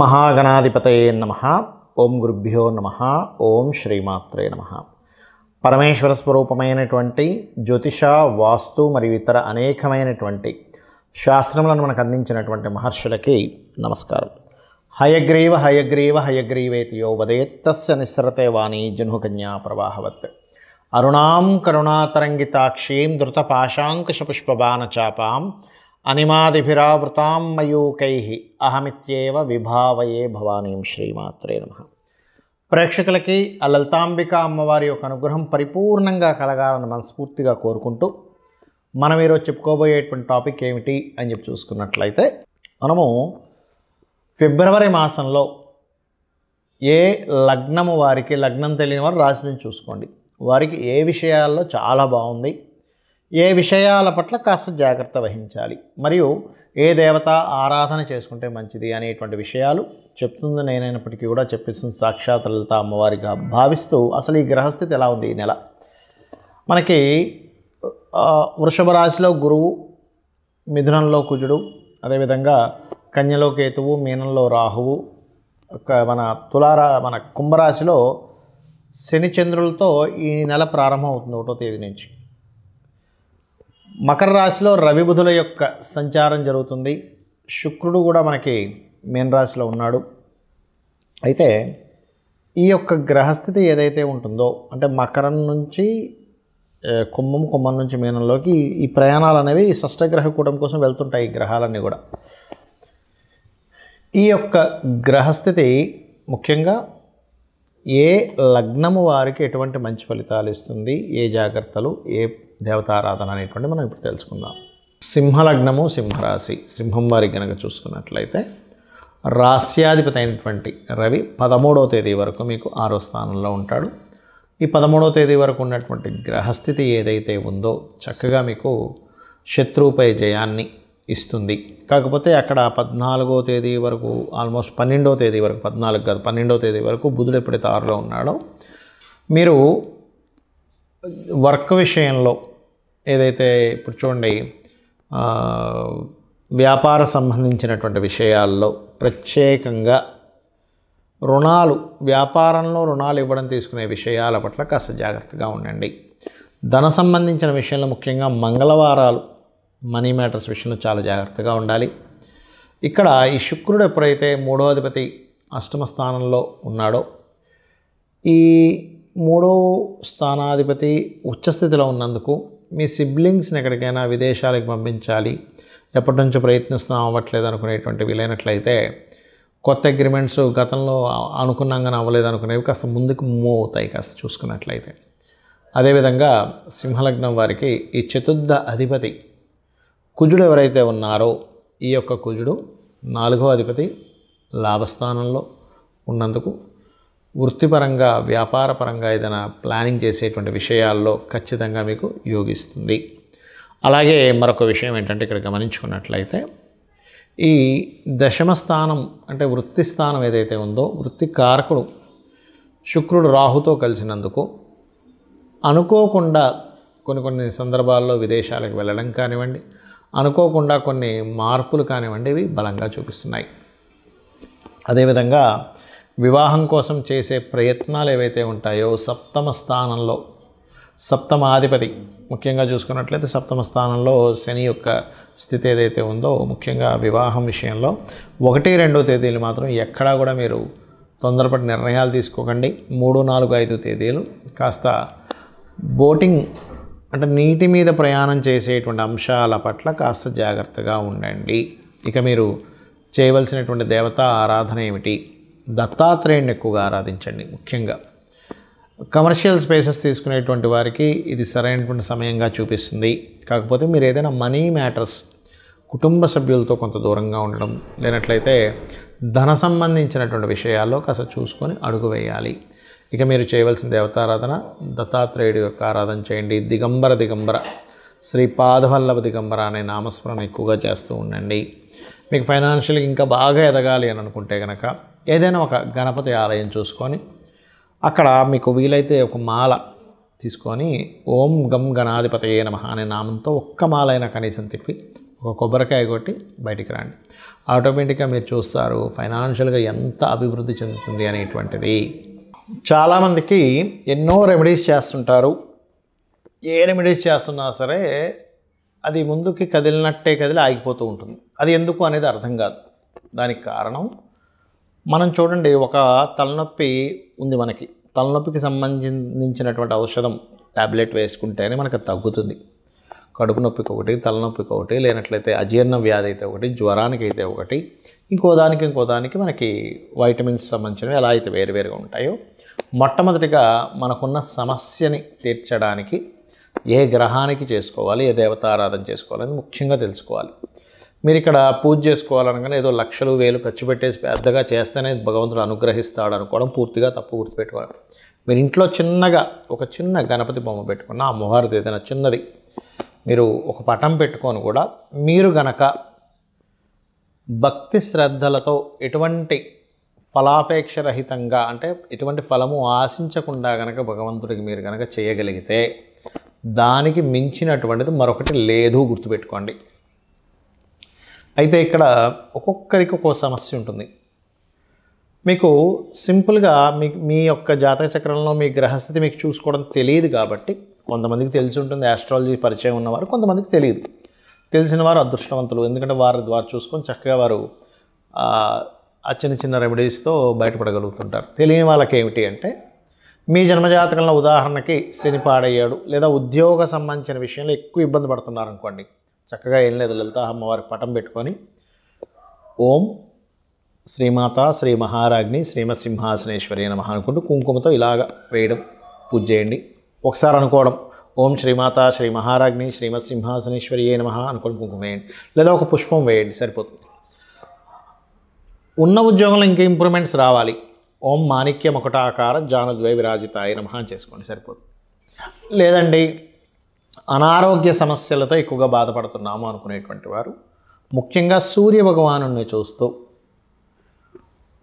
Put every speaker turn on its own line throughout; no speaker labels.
మహాగణాధిపతయే నమః. ఓం గురుభ్యో నమః. ఓం శ్రీమాత్రే నమః. పరమేశ్వర స్వరూపమైనటువంటి జ్యోతిష, వాస్తు మరియు ఇతర అనేకమైనటువంటి శాస్త్రములను మనకు అందించినటువంటి మహర్షులకి నమస్కారం. హయగ్రీవ హయగ్రీవ హయగ్రీవేతి యో వదేత్ తస్య నిస్సరతే వాణీ జహ్నుకన్యా ప్రవాహవత్. అరుణాం కరుణాతరంగితాక్షీం ధృతపాశాంకుశపుష్పబాణచాపాం అనిమాదిభిరావృతాం మయూకైః అహమిత్యేవ విభావయే భవానీం. శ్రీమాత్రే నమః. ప్రేక్షకులకి ఆ లలితాంబిక అమ్మవారి యొక్క అనుగ్రహం పరిపూర్ణంగా కలగాలని మనస్ఫూర్తిగా కోరుకుంటూ మనం ఈరోజు చెప్పుకోబోయేటువంటి టాపిక్ ఏమిటి అని చెప్పి చూసుకున్నట్లయితే, మనము ఫిబ్రవరి మాసంలో ఏ లగ్నము వారికి, లగ్నం తెలియని వారు రాశి నుంచి చూసుకోండి, వారికి ఏ విషయాల్లో చాలా బాగుంది, ఏ విషయాల పట్ల కాస్త జాగ్రత్త వహించాలి, మరియు ఏ దేవత ఆరాధన చేసుకుంటే మంచిది అనేటువంటి విషయాలు చెప్తుంది నేనైనప్పటికీ కూడా చెప్పిస్తుంది సాక్షాత్ లలిత అమ్మవారిగా భావిస్తూ, అసలు ఈ గ్రహస్థితి ఎలా ఉంది ఈ నెల. మనకి వృషభ రాశిలో గురువు, మిథునంలో కుజుడు, అదేవిధంగా కన్యలో కేతువు, మీనంలో రాహువు, మన కుంభరాశిలో శని చంద్రులతో ఈ నెల ప్రారంభం అవుతుంది 1వ తేదీ నుంచి. మకర రాశిలో రవి బుధుల యొక్క సంచారం జరుగుతుంది. శుక్రుడు కూడా మనకి మీనరాశిలో ఉన్నాడు. అయితే ఈ యొక్క గ్రహస్థితి ఏదైతే ఉంటుందో, అంటే మకరం నుంచి కుంభం, కుంభం నుంచి మీనంలోకి ఈ ప్రయాణాలు అనేవి షష్టగ్రహ కూటమి కోసం వెళ్తుంటాయి ఈ గ్రహాలన్నీ కూడా. ఈ యొక్క గ్రహస్థితి ముఖ్యంగా ఏ లగ్నము వారికి ఎటువంటి మంచి ఫలితాలు ఇస్తుంది, ఏ జాగ్రత్తలు, ఏ దేవతారాధన అనేటువంటి మనం ఇప్పుడు తెలుసుకుందాం. సింహలగ్నము, సింహరాశి, సింహం వారికి కనుక చూసుకున్నట్లయితే రాస్యాధిపతి అయినటువంటి రవి 13వ తేదీ వరకు మీకు 6వ స్థానంలో ఉంటాడు. ఈ 13వ తేదీ వరకు ఉన్నటువంటి గ్రహస్థితి ఏదైతే ఉందో చక్కగా మీకు శత్రువుపై జయాన్ని ఇస్తుంది. కాకపోతే అక్కడ 14వ తేదీ వరకు, ఆల్మోస్ట్ 12వ తేదీ వరకు, 14 కాదు 12వ తేదీ వరకు బుధుడు ఎప్పుడైతే 6లో ఉన్నాడో, మీరు వర్క్ విషయంలో ఏదైతే ఇప్పుడు చూడండి, వ్యాపార సంబంధించినటువంటి విషయాల్లో ప్రత్యేకంగా రుణాలు, వ్యాపారంలో రుణాలు ఇవ్వడం తీసుకునే విషయాల పట్ల కాస్త జాగ్రత్తగా ఉండండి. ధన సంబంధించిన విషయంలో ముఖ్యంగా మంగళవారాలు, మనీ మ్యాటర్స్ విషయంలో చాలా జాగ్రత్తగా ఉండాలి. ఇక్కడ ఈ శుక్రుడు ఎప్పుడైతే 3వ అధిపతి 8మ స్థానంలో ఉన్నాడో, ఈ 3వ స్థానాధిపతి ఉచ్చస్థితిలో ఉన్నందుకు మీ సిబ్లింగ్స్ని ఎక్కడికైనా విదేశాలకు పంపించాలి, ఎప్పటి నుంచో ప్రయత్నిస్తున్నాం అవ్వట్లేదు అనుకునేటువంటి వీలైనట్లయితే, కొత్త అగ్రిమెంట్స్ గతంలో అనుకున్నాగానే అవ్వలేదు అనుకునేవి కాస్త ముందుకు మూవ్ అవుతాయి కాస్త చూసుకున్నట్లయితే. అదేవిధంగా సింహలగ్నం వారికి ఈ చతుర్థ అధిపతి కుజుడు ఎవరైతే ఉన్నారో, ఈ యొక్క కుజుడు 4వ అధిపతి లాభస్థానంలో ఉన్నందుకు వృత్తిపరంగా, వ్యాపారపరంగా ఏదైనా ప్లానింగ్ చేసేటువంటి విషయాల్లో ఖచ్చితంగా మీకు యోగిస్తుంది. అలాగే మరొక విషయం ఏంటంటే, ఇక్కడ గమనించుకున్నట్లయితే ఈ దశమ స్థానం అంటే వృత్తి స్థానం ఏదైతే ఉందో, వృత్తి కారకుడు శుక్రుడు రాహుతో కలిసినందుకు అనుకోకుండా కొన్ని సందర్భాల్లో విదేశాలకు వెళ్ళడం కానివ్వండి, అనుకోకుండా కొన్ని మార్పులు కానివ్వండి, ఇవి బలంగా చూపిస్తున్నాయి. అదేవిధంగా వివాహం కోసం చేసే ప్రయత్నాలు ఏవైతే ఉంటాయో, 7వ స్థానంలో సప్తమాధిపతి ముఖ్యంగా చూసుకున్నట్లయితే 7వ స్థానంలో శని యొక్క స్థితి ఏదైతే ఉందో, ముఖ్యంగా వివాహం విషయంలో 1, 2 తేదీలు మాత్రం ఎక్కడా కూడా మీరు తొందరపడి నిర్ణయాలు తీసుకోకండి. 3, 4, 5 తేదీలు కాస్త బోటింగ్ అంటే నీటి మీద ప్రయాణం చేసేటువంటి అంశాల పట్ల కాస్త జాగ్రత్తగా ఉండండి. ఇక మీరు చేయవలసినటువంటి దేవతా ఆరాధన ఏమిటి? దత్తాత్రేయుని ఎక్కువగా ఆరాధించండి. ముఖ్యంగా కమర్షియల్ స్పేసెస్ తీసుకునేటువంటి వారికి ఇది సరైనటువంటి సమయంగా చూపిస్తుంది. కాకపోతే మీరు ఏదైనా మనీ మ్యాటర్స్, కుటుంబ సభ్యులతో కొంత దూరంగా ఉండడం, లేనట్లయితే ధన సంబంధించినటువంటి విషయాల్లో కాస్త చూసుకొని అడుగు వేయాలి. ఇక మీరు చేయవలసిన దేవతారాధన దత్తాత్రేయుడి యొక్క ఆరాధన చేయండి. దిగంబర శ్రీపాదవల్లభ దిగంబర అనే నామస్మరణ ఎక్కువగా చేస్తూ ఉండండి. మీకు ఫైనాన్షియల్గా ఇంకా బాగా ఎదగాలి అని అనుకుంటే కనుక ఏదైనా ఒక గణపతి ఆలయం చూసుకొని అక్కడ మీకు వీలైతే ఒక మాల తీసుకొని ఓం గం గణాధిపతయే నమః అనే నామంతో ఒక్క మాల అయినా కనీసం తిప్పి ఒక కొబ్బరికాయ కొట్టి బయటికి రండి. ఆటోమేటిక్గా మీరు చూస్తారు ఫైనాన్షియల్గా ఎంత అభివృద్ధి చెందుతుంది అనేటువంటిది. చాలామందికి ఎన్నో రెమెడీస్ చేస్తుంటారు. ఏ రెమెడీస్ చేస్తున్నా సరే అది ముందుకి కదిలినట్టే కదిలి ఆగిపోతూ ఉంటుంది. అది ఎందుకు అనేది అర్థం కాదు. దానికి కారణం మనం చూడండి, ఒక తలనొప్పి ఉంది మనకి. తలనొప్పికి సంబంధించినటువంటి ఔషధం టాబ్లెట్ వేసుకుంటేనే మనకు తగ్గుతుంది. కడుపు నొప్పికి ఒకటి, తలనొప్పికి ఒకటి, లేనట్లయితే అజీర్ణ వ్యాధి అయితే ఒకటి, జ్వరానికి అయితే ఒకటి, ఇంకో దానికి మనకి వైటమిన్స్ సంబంధించినవి ఎలా అయితే వేరువేరుగా ఉంటాయో, మొట్టమొదటిగా మనకున్న సమస్యని తీర్చడానికి ఏ గ్రహానికి చేసుకోవాలి, ఏ దేవతారాధన చేసుకోవాలని ముఖ్యంగా తెలుసుకోవాలి. మీరు ఇక్కడ పూజ చేసుకోవాలనగానే ఏదో లక్షలు వేలు ఖర్చు పెట్టేసి పెద్దగా చేస్తేనే భగవంతుడు అనుగ్రహిస్తాడు అనుకోవడం పూర్తిగా తప్పు. గుర్తుపెట్టుకోవాలి. మీరు ఇంట్లో చిన్నగా ఒక చిన్న గణపతి బొమ్మ పెట్టుకున్న, అమ్మవారిది ఏదైనా చిన్నది మీరు ఒక పటం పెట్టుకొని కూడా మీరు గనక భక్తి శ్రద్ధలతో ఎటువంటి ఫలాపేక్ష రహితంగా, అంటే ఎటువంటి ఫలము ఆశించకుండా గనక భగవంతుడికి మీరు గనక చేయగలిగితే దానికి మించినటువంటిది మరొకటి లేదు. గుర్తుపెట్టుకోండి. అయితే ఇక్కడ ఒక్కొక్కరికి ఒక్కో సమస్య ఉంటుంది. మీకు సింపుల్గా మీ యొక్క జాతక చక్రంలో మీ గ్రహస్థితి మీకు చూసుకోవడం తెలియదు కాబట్టి, కొంతమందికి తెలిసి ఉంటుంది ఆస్ట్రాలజీ పరిచయం ఉన్నవారు, కొంతమందికి తెలియదు. తెలిసిన వారు అదృష్టవంతులు, ఎందుకంటే వారు చూసుకొని చక్కగా వారు ఆ చిన్న చిన్న రెమెడీస్తో బయటపడగలుగుతుంటారు. తెలియని వాళ్ళకి ఏమిటి అంటే, మీ జన్మజాతకంలో ఉదాహరణకి శని పాడయ్యాడు, లేదా ఉద్యోగ సంబంధించిన విషయంలో ఎక్కువ ఇబ్బంది పడుతున్నారు అనుకోండి, చక్కగా ఏం లేదు, లలిత అమ్మవారికి పటం పెట్టుకొని ఓం శ్రీమాత శ్రీ మహారాజ్ని శ్రీమత్ సింహాసనేశ్వరి నమః అనుకుంటూ కుంకుమతో ఇలాగ వేయడం, పూజ చేయండి. ఒకసారి అనుకోవడం ఓం శ్రీమాత శ్రీ మహారాజ్ని శ్రీమత్ సింహాసనేశ్వరి నమః అనుకోండి, కుంకుమ వేయండి, లేదా ఒక పుష్పం వేయండి, సరిపోతుంది. ఉన్న ఉద్యోగంలో ఇంకా ఇంప్రూవ్మెంట్స్ రావాలి, ఓం మాణిక్యం ఒకటాకార జానుద్వై విరాజితాయ నమః చేసుకోండి, సరిపోతుంది. లేదండి అనారోగ్య సమస్యలతో ఎక్కువగా బాధపడుతున్నాము అనుకునేటువంటి వారు ముఖ్యంగా సూర్య భగవానుని చూస్తూ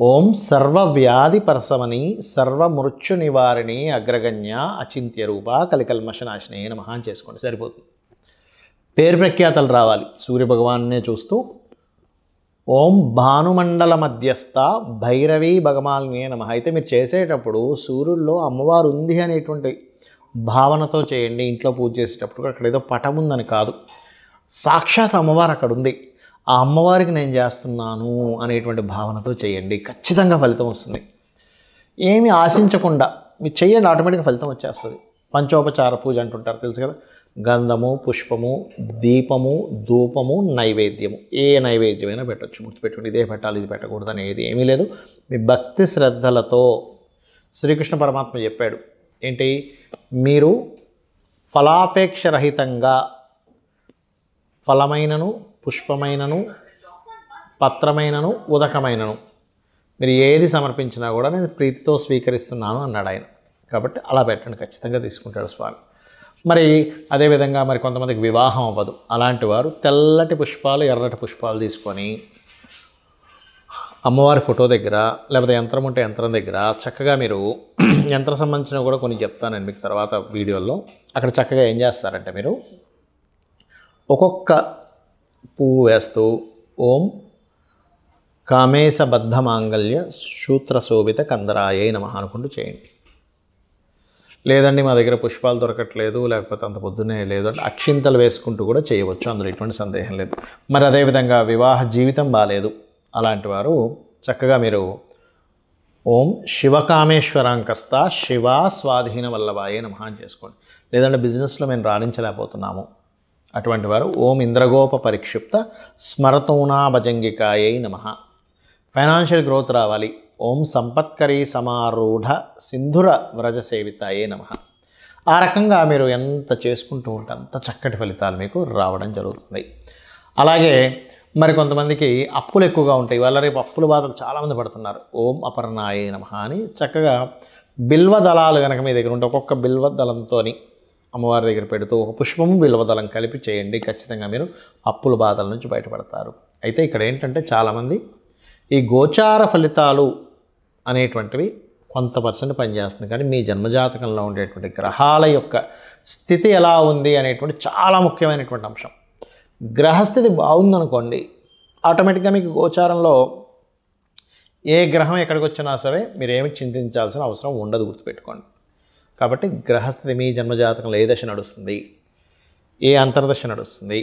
ఓం సర్వవ్యాధి పరసమని సర్వమృత్యు నివారిణి అగ్రగణ్య అచింత్య రూప కలికల్మషనాశినే నమః చేసుకోండి, సరిపోతుంది. పేరు ప్రఖ్యాతలు రావాలి, సూర్య భగవాన్నే చూస్తూ ఓం భానుమండల మధ్యస్థ భైరవీ భగమాలినే నమః. అయితే మీరు చేసేటప్పుడు సూర్యుల్లో అమ్మవారు ఉంది అనేటువంటి భావనతో చేయండి. ఇంట్లో పూజ చేసేటప్పుడు అక్కడ ఏదో పటం ఉందని కాదు, సాక్షాత్ అమ్మవారు అక్కడ ఉంది, ఆ అమ్మవారికి నేను చేస్తున్నాను అనేటువంటి భావనతో చేయండి. ఖచ్చితంగా ఫలితం వస్తుంది. ఏమి ఆశించకుండా మీరు చేయండి, ఆటోమేటిక్గా ఫలితం వచ్చేస్తుంది. పంచోపచార పూజ అంటుంటారు, తెలుసు కదా. గంధము, పుష్పము, దీపము, ధూపము, నైవేద్యము, ఏ నైవేద్యమైనా పెట్టచ్చు. గుర్తుపెట్టుకోండి, ఇదే పెట్టాలి ఇది పెట్టకూడదు అనేది ఏమీ లేదు. మీ భక్తి శ్రద్ధలతో శ్రీకృష్ణ పరమాత్మ చెప్పాడు ఏంటి, మీరు ఫలాపేక్ష రహితంగా ఫలమైనను, పుష్పమైనను, పత్రమైనను, ఉదకమైనను మీరు ఏది సమర్పించినా కూడా నేను ప్రీతితో స్వీకరిస్తున్నాను అన్నాడు ఆయన. కాబట్టి అలా పెట్టండి, ఖచ్చితంగా తీసుకుంటాడు స్వామి. మరి అదేవిధంగా మరి కొంతమందికి వివాహం అవ్వదు, అలాంటి వారు తెల్లటి పుష్పాలు, ఎర్రటి పుష్పాలు తీసుకొని అమ్మవారి ఫోటో దగ్గర, లేకపోతే యంత్రం ఉంటే యంత్రం దగ్గర చక్కగా మీరు యంత్రం సంబంధించిన కూడా కొన్ని చెప్తాను మీకు తర్వాత వీడియోలో. అక్కడ చక్కగా ఏం చేస్తారంటే మీరు ఒక్కొక్క పువ్వు వేస్తూ ఓం కామేశబద్ధ మాంగళ్య సూత్రశోభిత కందరాయే నమః అనుకుంటూ చేయండి. లేదండి మా దగ్గర పుష్పాలు దొరకట్లేదు, లేకపోతే అంత పొద్దున్నే లేదు అంటే అక్షింతలు వేసుకుంటూ కూడా చేయవచ్చు, అందులో ఎటువంటి సందేహం లేదు. మరి అదేవిధంగా వివాహ జీవితం బాగాలేదు, అలాంటి వారు చక్కగా మీరు ఓం శివకామేశ్వరాంకస్త శివా స్వాధీన వల్లభాయే నమః చేసుకోండి. లేదంటే బిజినెస్లో మేము రాణించలేకపోతున్నాము, అటువంటి వారు ఓం ఇంద్రగోప పరిక్షిప్త స్మరతూనా భజంగికాయై నమః. ఫైనాన్షియల్ గ్రోత్ రావాలి, ఓం సంపత్కరీ సమారూఢ సింధుర వ్రజ సేవితాయే నమః. ఆ రకంగా మీరు ఎంత చేసుకుంటూ ఉంటే అంత చక్కటి ఫలితాలు మీకు రావడం జరుగుతుంది. అలాగే మరి కొంతమందికి అప్పులు ఎక్కువగా ఉంటాయి, వాళ్ళ రేపు అప్పుల బాధలు చాలామంది పడుతున్నారు. ఓం అపర్ణాయే నమః అని చక్కగా బిల్వ దళాలు కనుక మీ దగ్గర ఉంటే ఒక్కొక్క బిల్వ దళంతో అమ్మవారి దగ్గర పెడుతూ ఒక పుష్పము బిల్వదళం కలిపి చేయండి, ఖచ్చితంగా మీరు అప్పుల బాధల నుంచి బయటపడతారు. అయితే ఇక్కడ ఏంటంటే చాలామంది ఈ గోచార ఫలితాలు అనేటువంటివి కొంత పర్సెంట్ పనిచేస్తుంది, కానీ మీ జన్మజాతకంలో ఉండేటువంటి గ్రహాల యొక్క స్థితి ఎలా ఉంది అనేటువంటి చాలా ముఖ్యమైనటువంటి అంశం. గ్రహస్థితి బాగుందనుకోండి, ఆటోమేటిక్గా మీకు గోచారంలో ఏ గ్రహం ఎక్కడికి వచ్చినా సరే మీరేమి చింతించాల్సిన అవసరం ఉండదు, గుర్తుపెట్టుకోండి. కాబట్టి గ్రహస్థితి మీ జన్మజాతకంలో ఏ దశ నడుస్తుంది, ఏ అంతర్దశ నడుస్తుంది,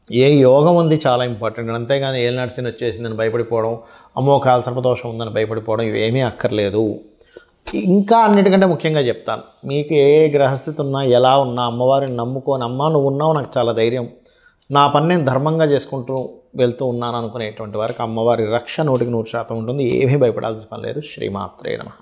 ఏ యోగం ఉంది చాలా ఇంపార్టెంట్. అంతేగాని ఏలినాటి శని వచ్చేసిందని భయపడిపోవడం, అమ్మో కాలసర్పదోషం ఉందని భయపడిపోవడం ఇవేమీ అక్కర్లేదు. ఇంకా అన్నిటికంటే ముఖ్యంగా చెప్తాను, మీకు ఏ గ్రహస్థితి ఉన్నా ఎలా ఉన్నా అమ్మవారిని నమ్ముకొని, అమ్మ నువ్వు ఉన్నావు నాకు చాలా ధైర్యం, నా పని నేను ధర్మంగా చేసుకుంటూ వెళ్తూ ఉన్నాను అనుకునేటువంటి వారికి అమ్మవారి రక్ష 100% ఉంటుంది. ఏమీ భయపడాల్సిన పని లేదు. శ్రీమాత్రే నమః.